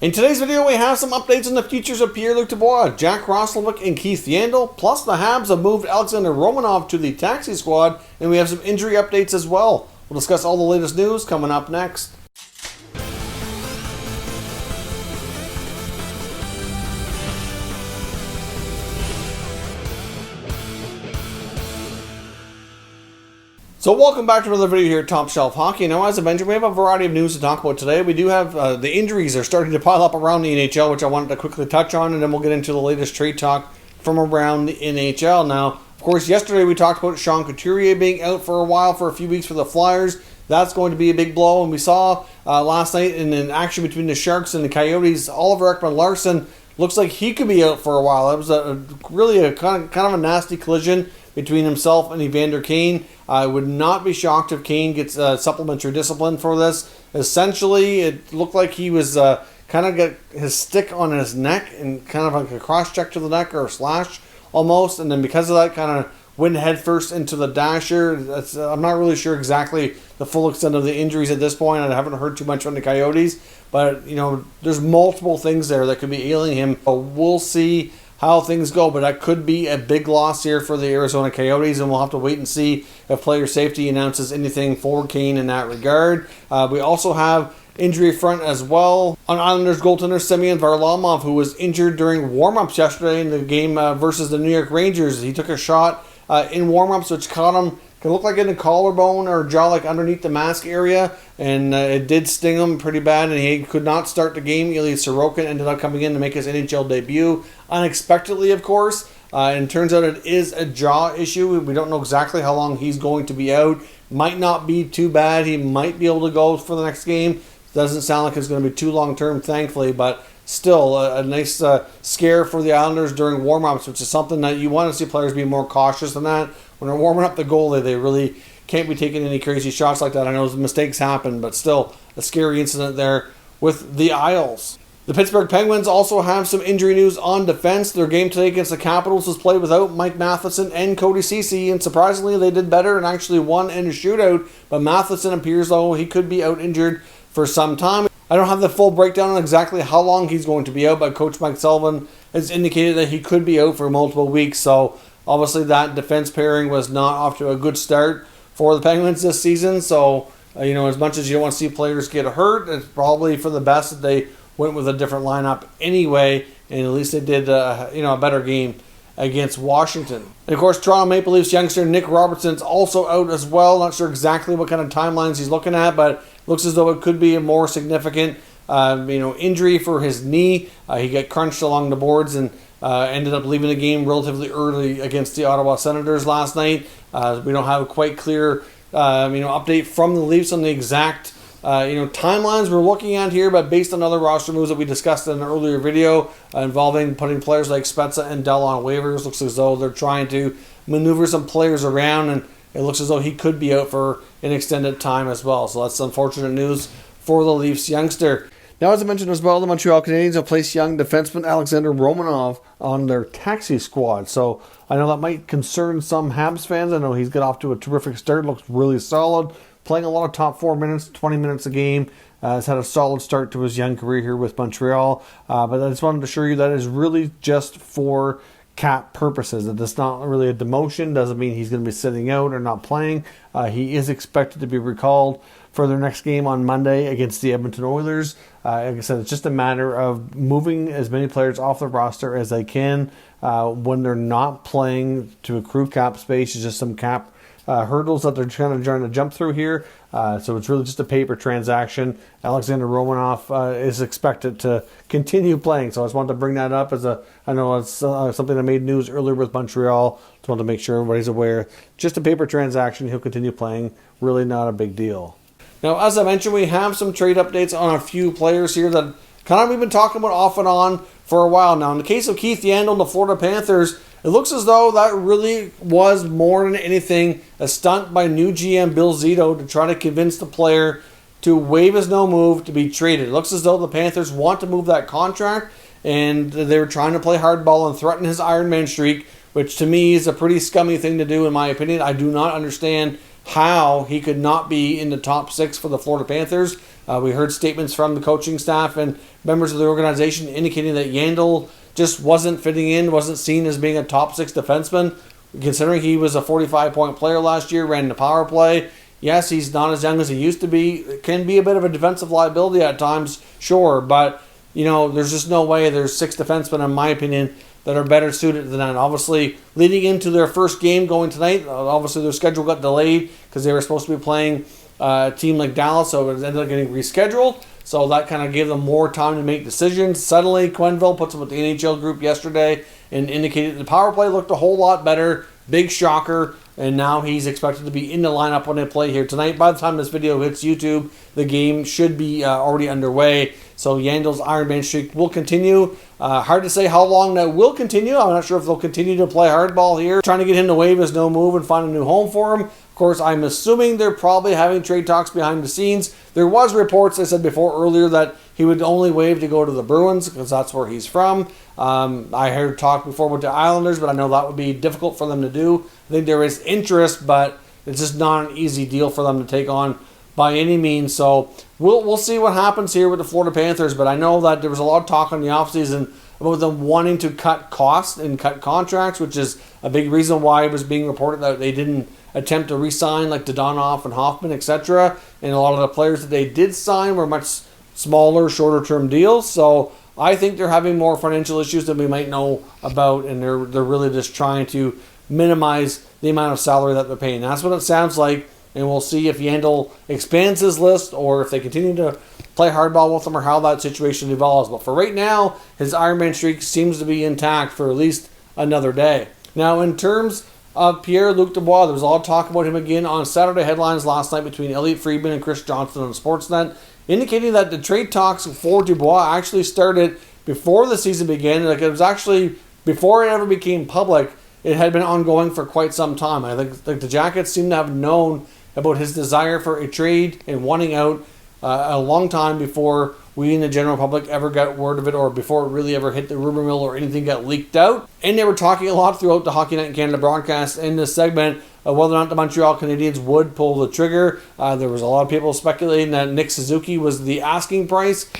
In today's video, we have some updates on the futures of Pierre Dubois, Jack Roslovic, and Keith Yandle. Plus, the Habs have moved Alexander Romanov to the taxi squad, and we have some injury updates as well. We'll discuss all the latest news coming up next. So welcome back to another video here at Top Shelf Hockey. Now, as I mentioned, we have a variety of news to talk about today. We do have the injuries are starting to pile up around the NHL, which I wanted to quickly touch on, and then we'll get into the latest trade talk from around the NHL. Now, of course, yesterday we talked about Sean Couturier being out for a while, for a few weeks for the Flyers. That's going to be a big blow, and we saw last night in an action between the Sharks and the Coyotes, Oliver Ekman-Larsson looks like he could be out for a while. It was really a kind of a nasty collision between himself and Evander Kane. I would not be shocked if Kane gets supplementary discipline for this. Essentially, it looked like he was kind of got his stick on his neck and kind of like a cross-check to the neck or a slash almost, and then because of that kind of went headfirst into the dasher. I'm not really sure exactly the full extent of the injuries at this point. I haven't heard too much from the Coyotes, but there's multiple things there that could be ailing him. But we'll see how things go, but that could be a big loss here for the Arizona Coyotes, and we'll have to wait and see if player safety announces anything for Kane in that regard. We also have injury front as well on Islanders goaltender Semyon Varlamov, who was injured during warm-ups yesterday in the game versus the New York Rangers. He took a shot in warm-ups, which caught him. Could look like in the collarbone or jaw, like underneath the mask area, and it did sting him pretty bad, and he could not start the game. Ilya Sorokin ended up coming in to make his NHL debut, unexpectedly, of course, and it turns out it is a jaw issue. We don't know exactly how long he's going to be out. Might not be too bad. He might be able to go for the next game. Doesn't sound like it's going to be too long-term, thankfully, but still a nice scare for the Islanders during warm-ups, which is something that you want to see players be more cautious than that. When they're warming up the goalie, they really can't be taking any crazy shots like that. I know mistakes happen, but still a scary incident there with the Isles. The Pittsburgh Penguins also have some injury news on defense. Their game today against the Capitals was played without Mike Matheson and Cody Ceci, and surprisingly they did better and actually won in a shootout, but Matheson appears though he could be out injured for some time. I don't have the full breakdown on exactly how long he's going to be out, but Coach Mike Sullivan has indicated that he could be out for multiple weeks, so obviously that defense pairing was not off to a good start for the Penguins this season, so as much as you don't want to see players get hurt, it's probably for the best that they went with a different lineup anyway, and at least they did a better game against Washington. And of course, Toronto Maple Leafs youngster Nick Robertson's also out as well. Not sure exactly what kind of timelines he's looking at, but looks as though it could be a more significant injury for his knee. He got crunched along the boards and ended up leaving the game relatively early against the Ottawa Senators last night. We don't have a quite clear update from the Leafs on the exact timelines we're looking at here, but based on other roster moves that we discussed in an earlier video involving putting players like Spezza and Dell on waivers, looks as though they're trying to maneuver some players around, and it looks as though he could be out for an extended time as well. So that's unfortunate news for the Leafs youngster. Now, as I mentioned as well, the Montreal Canadiens have placed young defenseman Alexander Romanov on their taxi squad. So I know that might concern some Habs fans. I know he's got off to a terrific start, looks really solid, playing a lot of top 4 minutes, 20 minutes a game. Has had a solid start to his young career here with Montreal. But I just wanted to assure you that is really just for cap purposes. It's not really a demotion. Doesn't mean he's going to be sitting out or not playing. He is expected to be recalled for their next game on Monday against the Edmonton Oilers. Like I said, it's just a matter of moving as many players off the roster as they can when they're not playing to accrue cap space. It's just some cap hurdles that they're trying to jump through here. So it's really just a paper transaction. Alexander Romanov is expected to continue playing. So I just wanted to bring that up I know it's something that made news earlier with Montreal. Just wanted to make sure everybody's aware. Just a paper transaction. He'll continue playing. Really not a big deal. Now, as I mentioned, we have some trade updates on a few players here that kind of we've been talking about off and on for a while now. In the case of Keith Yandle and the Florida Panthers, it looks as though that really was more than anything a stunt by new GM Bill Zito to try to convince the player to waive his no move to be traded. It looks as though the Panthers want to move that contract, and they were trying to play hardball and threaten his Ironman streak, which to me is a pretty scummy thing to do in my opinion. I do not understand how he could not be in the top 6 for the Florida Panthers. We heard statements from the coaching staff and members of the organization indicating that Yandle just wasn't fitting in, wasn't seen as being a top 6 defenseman. Considering he was a 45-point player last year, ran the power play. Yes, he's not as young as he used to be. Can be a bit of a defensive liability at times, sure, but there's just no way there's 6 defensemen, in my opinion, that are better suited than that. Obviously, leading into their first game going tonight, obviously their schedule got delayed because they were supposed to be playing a team like Dallas, so it ended up getting rescheduled. So that kind of gave them more time to make decisions. Suddenly, Quenneville puts them with the NHL group yesterday and indicated the power play looked a whole lot better. Big shocker. And now he's expected to be in the lineup when they play here tonight. By the time this video hits YouTube, the game should be already underway. So Yandle's Ironman Streak will continue. Hard to say how long that will continue. I'm not sure if they'll continue to play hardball here, trying to get him to waive his no move and find a new home for him. Of course, I'm assuming they're probably having trade talks behind the scenes. There was reports, I said before earlier, that he would only waive to go to the Bruins because that's where he's from. I heard talk before with the Islanders, but I know that would be difficult for them to do. I think there is interest, but it's just not an easy deal for them to take on by any means. So we'll see what happens here with the Florida Panthers, but I know that there was a lot of talk in the offseason about them wanting to cut costs and cut contracts, which is a big reason why it was being reported that they didn't attempt to re-sign like Donoff and Hoffman, etc. And a lot of the players that they did sign were much smaller, shorter-term deals. So I think they're having more financial issues than we might know about, and they're really just trying to minimize the amount of salary that they're paying. That's what it sounds like, and we'll see if Yandle expands his list or if they continue to play hardball with him or how that situation evolves. But for right now, his Ironman streak seems to be intact for at least another day. Now, in terms of Pierre-Luc Dubois, there was a lot of talk about him again on Saturday headlines last night between Elliot Friedman and Chris Johnston on Sportsnet, indicating that the trade talks for Dubois actually started before the season began. Like, it was actually before it ever became public. It had been ongoing for quite some time. I think the Jackets seem to have known about his desire for a trade and wanting out a long time before we in the general public ever got word of it, or before it really ever hit the rumor mill or anything got leaked out. And they were talking a lot throughout the Hockey Night in Canada broadcast in this segment of whether or not the Montreal Canadiens would pull the trigger. There was a lot of people speculating that Nick Suzuki was the asking price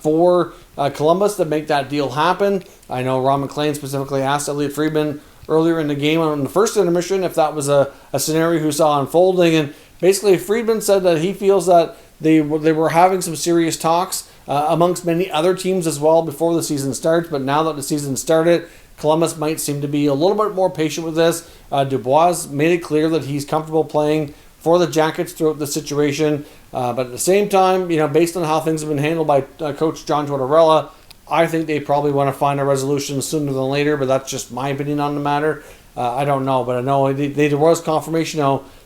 for Columbus to make that deal happen. I know Ron McLean specifically asked Elliot Friedman earlier in the game on the first intermission if that was a scenario he saw unfolding, and basically Friedman said that he feels that they were having some serious talks amongst many other teams as well before the season starts, but now that the season started, Columbus might seem to be a little bit more patient with this. Dubois made it clear that he's comfortable playing for the Jackets throughout the situation, but at the same time, based on how things have been handled by Coach John Tortorella, I think they probably want to find a resolution sooner than later, but that's just my opinion on the matter. I don't know, but I know there was confirmation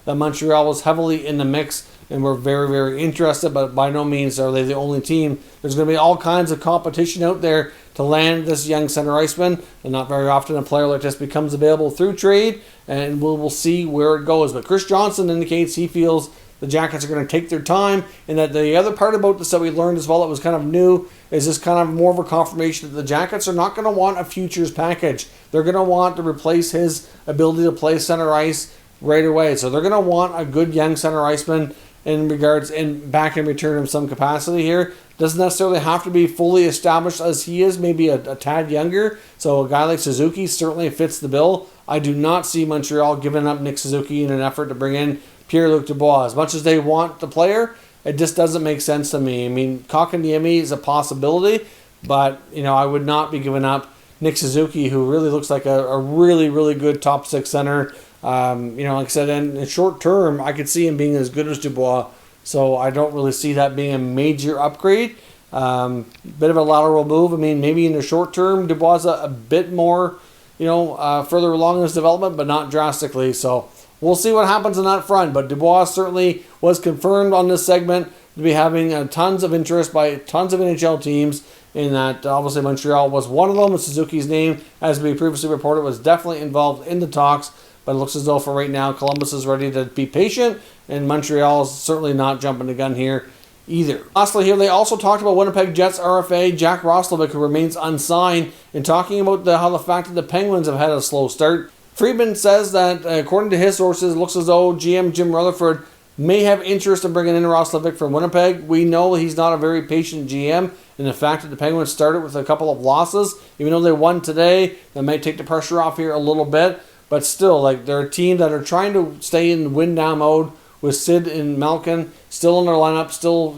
that Montreal was heavily in the mix and we're very, very interested, but by no means are they the only team. There's going to be all kinds of competition out there to land this young center iceman, and not very often a player like this becomes available through trade, and we'll see where it goes. But Chris Johnston indicates he feels the Jackets are going to take their time, and that the other part about this that we learned as well that was kind of new is this kind of more of a confirmation that the Jackets are not going to want a futures package. They're going to want to replace his ability to play center ice right away. So they're going to want a good young center iceman in regards and back in return in some capacity here. Doesn't necessarily have to be fully established as he is, maybe a tad younger. So a guy like Suzuki certainly fits the bill. I do not see Montreal giving up Nick Suzuki in an effort to bring in Pierre-Luc Dubois. As much as they want the player, it just doesn't make sense to me. I mean, Kotkaniemi is a possibility, but I would not be giving up Nick Suzuki, who really looks like a really, really good top six center. Like I said, in short term, I could see him being as good as Dubois, so I don't really see that being a major upgrade. Bit of a lateral move. I mean, maybe in the short term, Dubois is a bit more, further along in his development, but not drastically. So we'll see what happens on that front. But Dubois certainly was confirmed on this segment to be having tons of interest by tons of NHL teams, in that obviously Montreal was one of them. Suzuki's name, as we previously reported, was definitely involved in the talks. But it looks as though for right now, Columbus is ready to be patient, and Montreal is certainly not jumping the gun here either. Lastly here, they also talked about Winnipeg Jets RFA Jack Roslovic, who remains unsigned, and talking about how the fact that the Penguins have had a slow start. Friedman says that, according to his sources, it looks as though GM Jim Rutherford may have interest in bringing in Roslovic from Winnipeg. We know he's not a very patient GM, and the fact that the Penguins started with a couple of losses, even though they won today, that might take the pressure off here a little bit. But still, like, they're a team that are trying to stay in win-now mode with Sid and Malkin still in their lineup, still,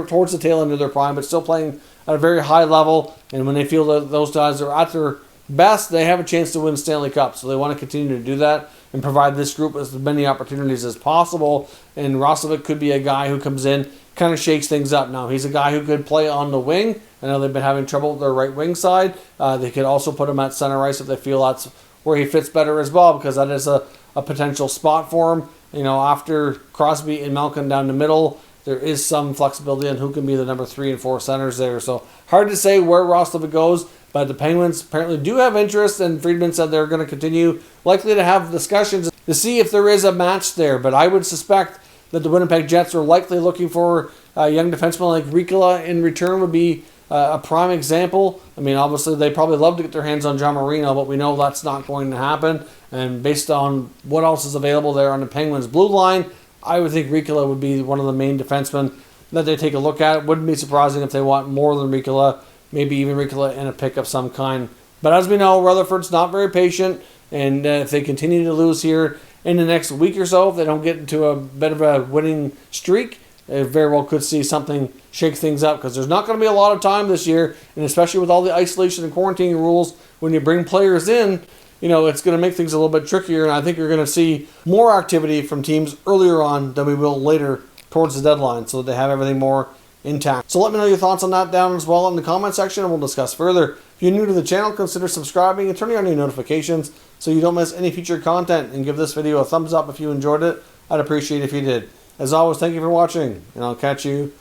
towards the tail end of their prime, but still playing at a very high level. And when they feel that those guys are at their best, they have a chance to win Stanley Cup. So they want to continue to do that and provide this group as many opportunities as possible. And Roslovic could be a guy who comes in, kind of shakes things up. Now, he's a guy who could play on the wing. I know they've been having trouble with their right wing side. They could also put him at center ice if they feel that's where he fits better as well, because that is a potential spot for him. After Crosby and Malkin down the middle, there is some flexibility on who can be the number 3 and 4 centers there. So hard to say where Roslovic goes, but the Penguins apparently do have interest, and Friedman said they're going to continue, likely to have discussions to see if there is a match there. But I would suspect that the Winnipeg Jets are likely looking for a young defenseman like Riikola in return would be a prime example. I mean, obviously, they probably love to get their hands on John Marino, but we know that's not going to happen. And based on what else is available there on the Penguins' blue line, I would think Riikola would be one of the main defensemen that they take a look at. It wouldn't be surprising if they want more than Riikola, maybe even Riikola and a pick of some kind. But as we know, Rutherford's not very patient, and if they continue to lose here in the next week or so, if they don't get into a bit of a winning streak, they very well could see something shake things up, because there's not going to be a lot of time this year, and especially with all the isolation and quarantining rules, when you bring players in, it's going to make things a little bit trickier, and I think you're going to see more activity from teams earlier on than we will later towards the deadline, so that they have everything more intact. So let me know your thoughts on that down as well in the comment section, and we'll discuss further. If you're new to the channel, consider subscribing and turning on your notifications so you don't miss any future content, and give this video a thumbs up if you enjoyed it. I'd appreciate it if you did. As always, thank you for watching, and I'll catch you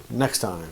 next time.